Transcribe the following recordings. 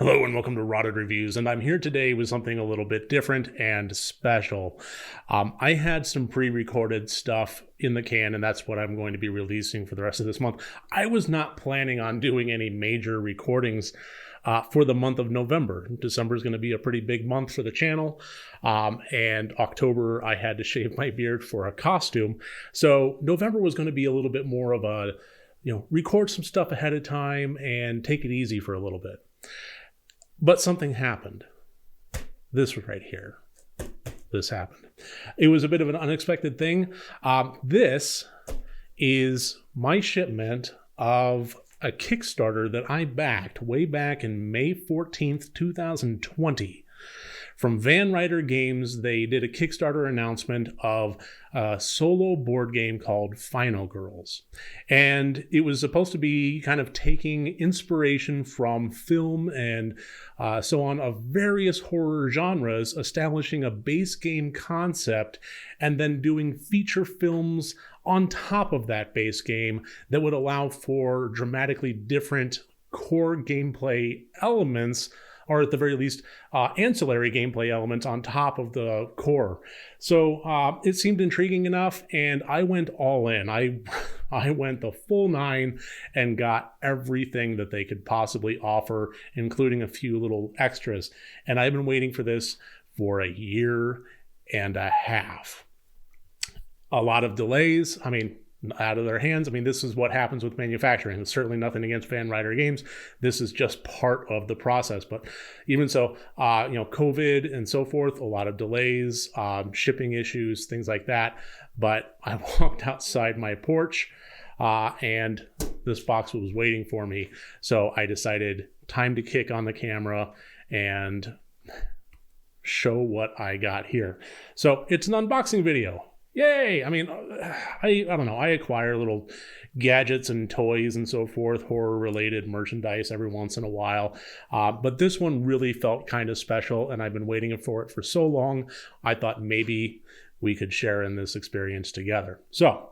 Hello and welcome to Rotted Reviews, and I'm here today with something a little bit different and special. I had some pre-recorded stuff in the can, and that's what I'm going to be releasing for the rest of this month. I was not planning on doing any major recordings for the month of November. December is going to be a pretty big month for the channel, and October I had to shave my beard for a costume. So November was going to be a little bit more of a, record some stuff ahead of time and take it easy for a little bit. But something happened. This was right here. This happened. It was a bit of an unexpected thing. This is my shipment of a Kickstarter that I backed way back in May 14th, 2020. From Ryder Games, they did a Kickstarter announcement of a solo board game called Final Girls. And it was supposed to be kind of taking inspiration from film and so on of various horror genres, establishing a base game concept, and then doing feature films on top of that base game that would allow for dramatically different core gameplay elements, or at the very least, ancillary gameplay elements on top of the core. So it seemed intriguing enough, and I went all in. I went the full nine and got everything that they could possibly offer, including a few little extras. And I've been waiting for this for a year and a half. A lot of delays. Out of their hands. This is what happens with manufacturing. It's certainly nothing against Ryder Games. This is just part of the process. But even so, COVID and so forth, a lot of delays, shipping issues, things like that. But I walked outside my porch and this box was waiting for me. So I decided time to kick on the camera and show what I got here. So it's an unboxing video. Yay! I don't know. I acquire little gadgets and toys and so forth, horror-related merchandise every once in a while. But this one really felt kind of special, and I've been waiting for it for so long. I thought maybe we could share in this experience together. So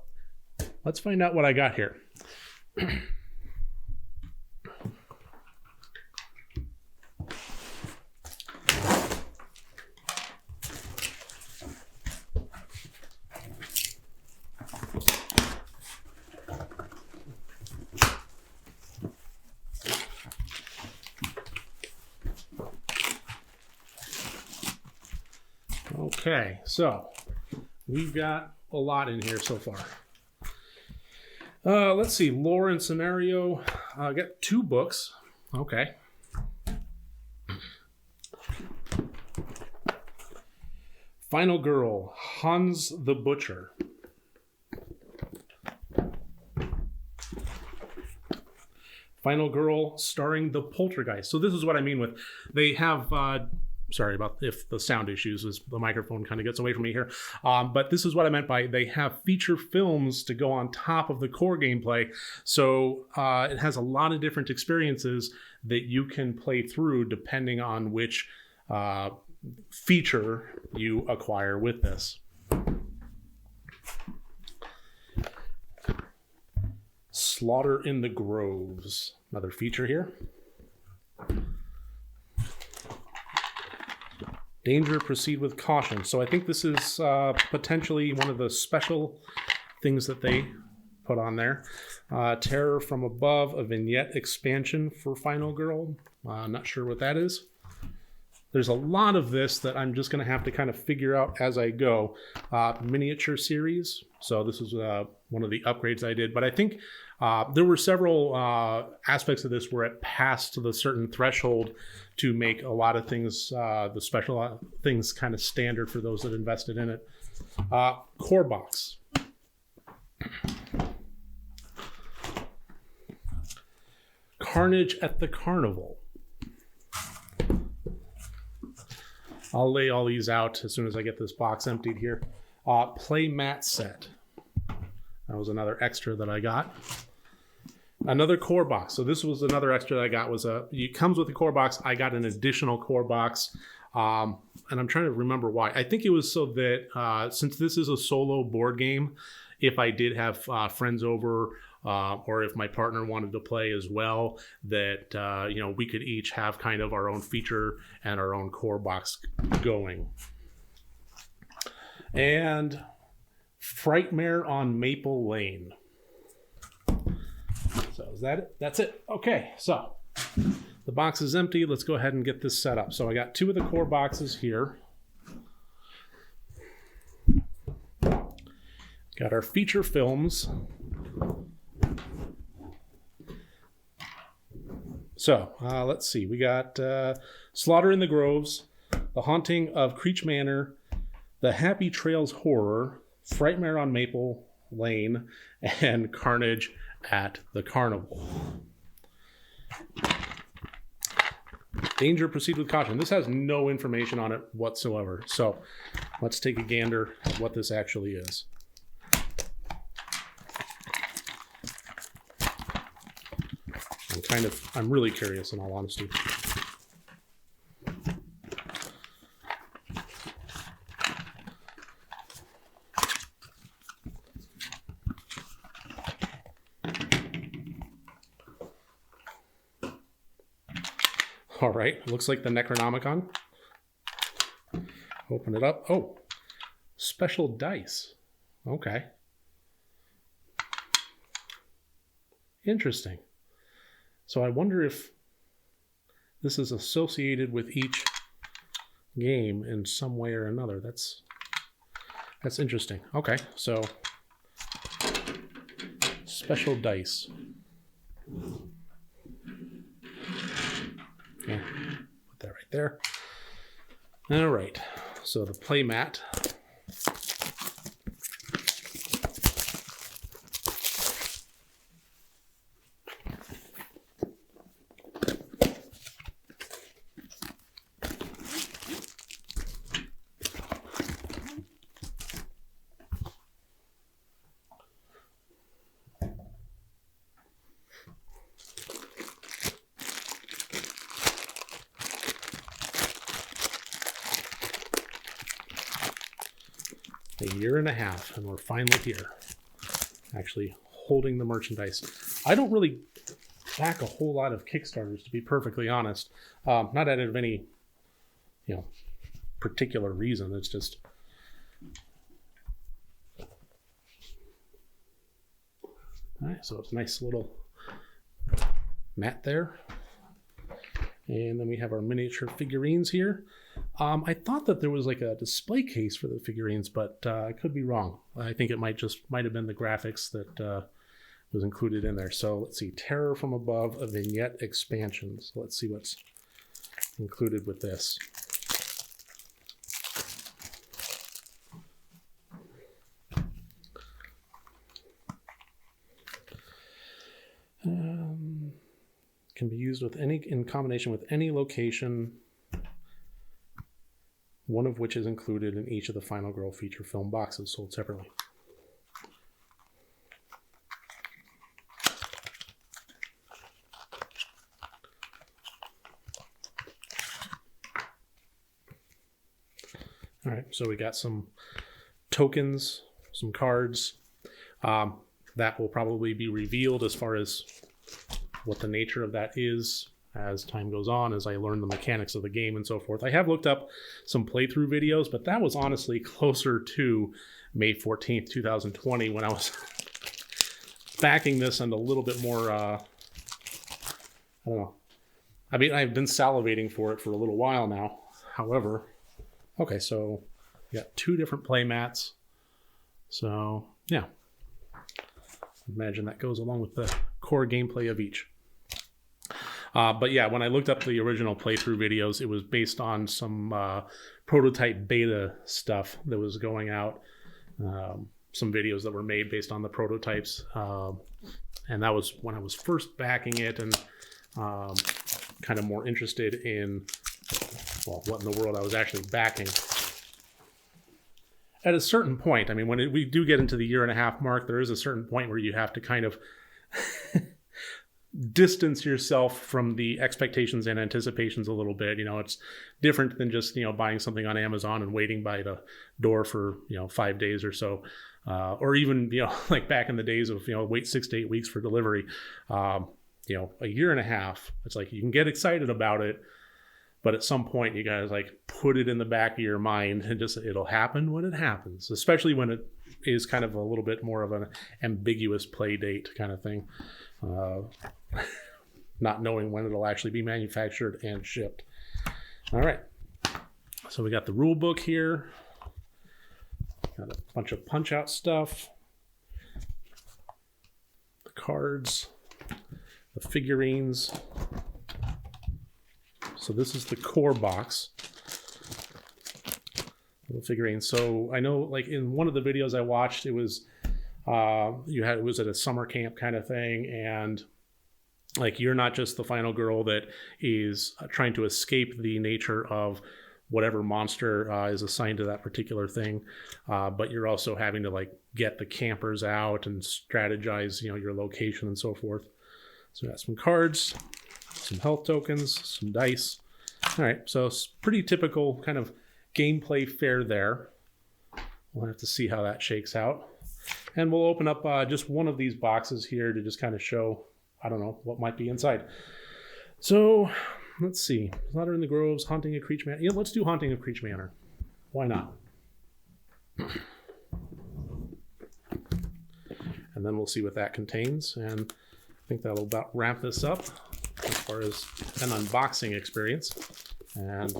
let's find out what I got here. Okay, so we've got a lot in here so far. Let's see, lore and scenario. I got 2 books. Okay. Final Girl, Hans the Butcher. Final Girl, starring the Poltergeist. So this is what I mean with, they have... sorry about if the sound issues as the microphone kind of gets away from me here. But this is what I meant by they have feature films to go on top of the core gameplay. So it has a lot of different experiences that you can play through depending on which feature you acquire with this. Slaughter in the Groves, another feature here. Danger, proceed with caution. So I think this is potentially one of the special things that they put on there. Terror from Above, a vignette expansion for Final Girl. Not sure what that is. There's a lot of this that I'm just going to have to kind of figure out as I go. Miniature series. So this is one of the upgrades I did. But I think there were several aspects of this where it passed the certain threshold to make a lot of things, the special things, kind of standard for those that invested in it. Core box. Carnage at the Carnival. I'll lay all these out as soon as I get this box emptied here. Play mat set. That was another extra that I got. Another core box. So this was another extra that I got. It comes with the core box. I got an additional core box. And I'm trying to remember why. I think it was so that since this is a solo board game, if I did have friends over or if my partner wanted to play as well, that you know, we could each have kind of our own feature and our own core box going. And 𝗘𝗾𝗂𝗶𝗽𝗺𝗀 on Maple Lane. So is that it? That's it. Okay, so the box is empty. Let's go ahead and get this set up. So I got 2 of the core boxes here. Got our feature films. So let's see. We got Slaughter in the Groves, The Haunting of Creech Manor, The Happy Trails Horror, 𝗘𝗾𝗂𝗶 on Maple Lane, and Carnage at the Carnival. Danger, proceed with caution. This has no information on it whatsoever. So let's take a gander at what this actually is. I'm really curious, in all honesty. All right, looks like the Necronomicon. Open it up. Oh, special dice. Okay. Interesting. So I wonder if this is associated with each game in some way or another. That's interesting. Okay, so special dice. Yeah, put that right there. All right, so the play mat. A year and a half, and we're finally here, actually holding the merchandise. I don't really back a whole lot of Kickstarters, to be perfectly honest. Not out of any, particular reason. It's just, all right. So it's a nice little mat there, and then we have our miniature figurines here. I thought that there was like a display case for the figurines, but I could be wrong. I think it might have been the graphics that was included in there. So let's see, Terror from Above, a vignette expansion. So let's see what's included with this. Can be used with in combination with any location, one of which is included in each of the Final Girl feature film boxes sold separately. All right, so we got some tokens, some cards. That will probably be revealed as far as what the nature of that is as time goes on, as I learn the mechanics of the game and so forth. I have looked up some playthrough videos, but that was honestly closer to May 14th, 2020, when I was backing this and a little bit more, I don't know. I mean, I've been salivating for it for a little while now. However, okay, so we got 2 different play mats. So, yeah. Imagine that goes along with the core gameplay of each. But yeah, when I looked up the original playthrough videos, it was based on some prototype beta stuff that was going out. Some videos that were made based on the prototypes. And that was when I was first backing it and kind of more interested in, well, what in the world I was actually backing. At a certain point, I mean, when we do get into the 1.5 year mark, there is a certain point where you have to kind of distance yourself from the expectations and anticipations a little bit. It's different than just, buying something on Amazon and waiting by the door for, 5 days or so. or even, you know, like back in the days of, you know, wait 6 to 8 weeks for delivery, you know, a year and a half. It's like you can get excited about it, but at some point you gotta like put it in the back of your mind and just, it'll happen when it happens, especially when it is kind of a little bit more of an ambiguous play date kind of thing. Not knowing when it'll actually be manufactured and shipped. All right, so we got the rule book here. Got a bunch of punch out stuff, the cards, the figurines. So this is the core box, the figurines. So I know, like in one of the videos I watched, it was it was at a summer camp kind of thing, and like you're not just the final girl that is trying to escape the nature of whatever monster is assigned to that particular thing, but you're also having to like get the campers out and strategize, you know, your location and so forth. So we got some cards, some health tokens, some dice. All right, so it's pretty typical kind of gameplay fare there. We'll have to see how that shakes out. And we'll open up just one of these boxes here to just kind of show, I don't know, what might be inside. So let's see. Slaughter in the Groves, Haunting of 𝗘𝗾𝗂𝗶𝗽𝗺𝗀. Yeah, let's do Haunting of 𝗘𝗾𝗃 Manor. Why not? And then we'll see what that contains. And I think that'll about wrap this up as far as an unboxing experience. And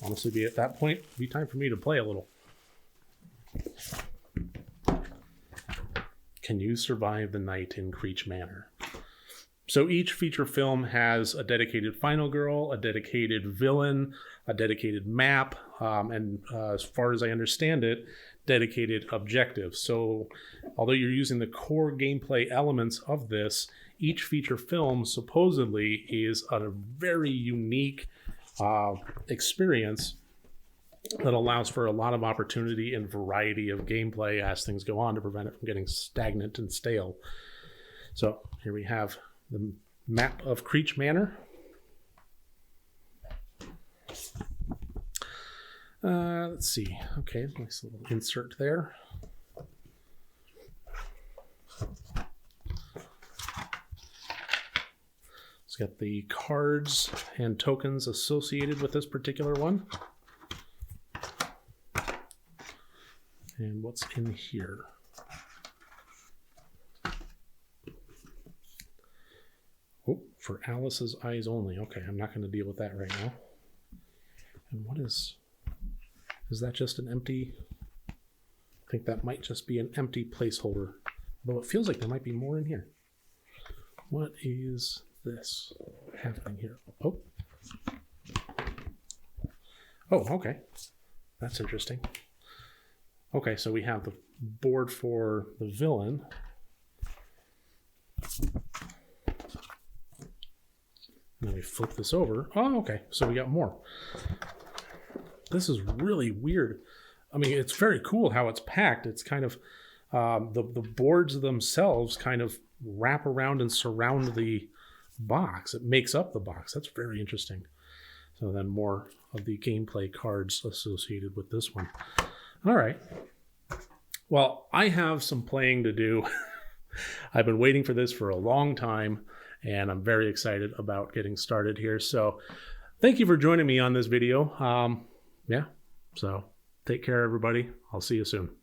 honestly, at that point, it'd be time for me to play a little. Can you survive the night in 𝗘𝗾𝗃 Manor? So each feature film has a dedicated final girl, a dedicated villain, a dedicated map, and as far as I understand it, dedicated objectives. So although you're using the core gameplay elements of this, each feature film supposedly is a very unique experience that allows for a lot of opportunity and variety of gameplay as things go on to prevent it from getting stagnant and stale. So here we have the map of 𝗘𝗃 Manor. Let's see. Okay, nice little insert there. It's got the cards and tokens associated with this particular one. And what's in here? Oh, for Alice's eyes only. Okay, I'm not going to deal with that right now. And what is that just an empty? I think that might just be an empty placeholder. Though it feels like there might be more in here. What is this happening here? Oh. Oh, okay. That's interesting. Okay, so we have the board for the villain. And then we flip this over. Oh, okay, so we got more. This is really weird. I mean, it's very cool how it's packed. It's kind of, the boards themselves kind of wrap around and surround the box. It makes up the box. That's very interesting. So then more of the gameplay cards associated with this one. All right. Well, I have some playing to do. I've been waiting for this for a long time, and I'm very excited about getting started here. So thank you for joining me on this video. Yeah, so take care, everybody. I'll see you soon.